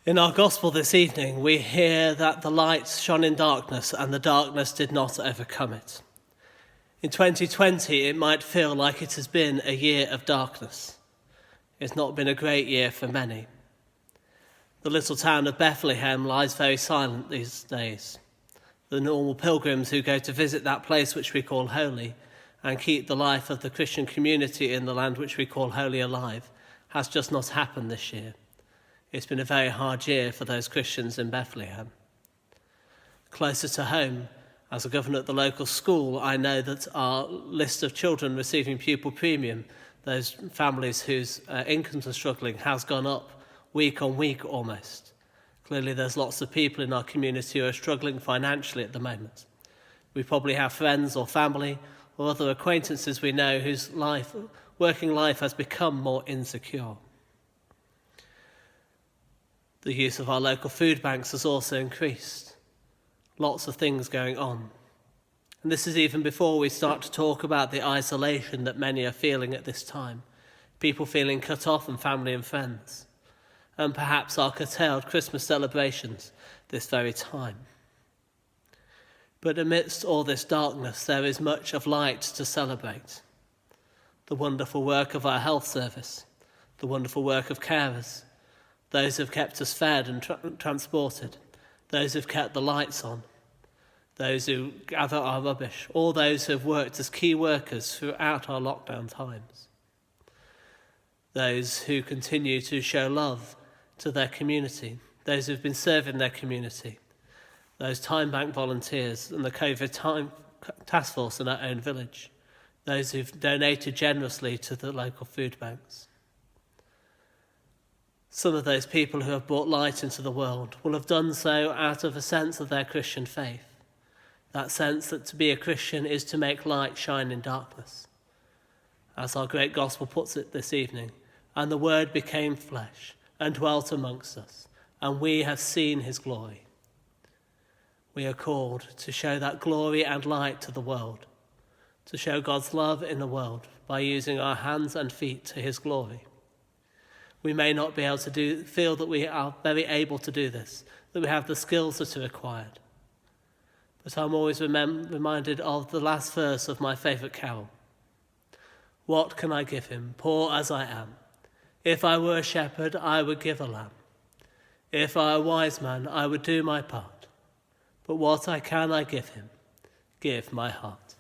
In our gospel this evening, we hear that the light shone in darkness and the darkness did not overcome it. In 2020, it might feel like it has been a year of darkness. It's not been a great year for many. The little town of Bethlehem lies very silent these days. The normal pilgrims who go to visit that place which we call holy and keep the life of the Christian community in the land which we call holy alive has just not happened this year. It's been a very hard year for those Christians in Bethlehem. Closer to home, as a governor at the local school, I know that our list of children receiving pupil premium, those families whose incomes are struggling, has gone up week on week almost. Clearly there's lots of people in our community who are struggling financially at the moment. We probably have friends or family or other acquaintances we know whose working life has become more insecure. The use of our local food banks has also increased. Lots of things going on. And this is even before we start to talk about the isolation that many are feeling at this time. People feeling cut off from family and friends. And perhaps our curtailed Christmas celebrations this very time. But amidst all this darkness, there is much of light to celebrate. The wonderful work of our health service, the wonderful work of carers, those who have kept us fed and transported, those who have kept the lights on, those who gather our rubbish, all those who have worked as key workers throughout our lockdown times, those who continue to show love to their community, those who have been serving their community, those time bank volunteers and the COVID task force in our own village, those who've donated generously to the local food banks. Some of those people who have brought light into the world will have done so out of a sense of their Christian faith. That sense that to be a Christian is to make light shine in darkness. As our great gospel puts it this evening, and the Word became flesh and dwelt amongst us, and we have seen his glory. We are called to show that glory and light to the world, to show God's love in the world by using our hands and feet to his glory. We may not be able to feel that we are very able to do this, that we have the skills that are required. But I'm always reminded of the last verse of my favourite carol. What can I give him, poor as I am? If I were a shepherd, I would give a lamb. If I were a wise man, I would do my part. But what I can I give him? Give my heart.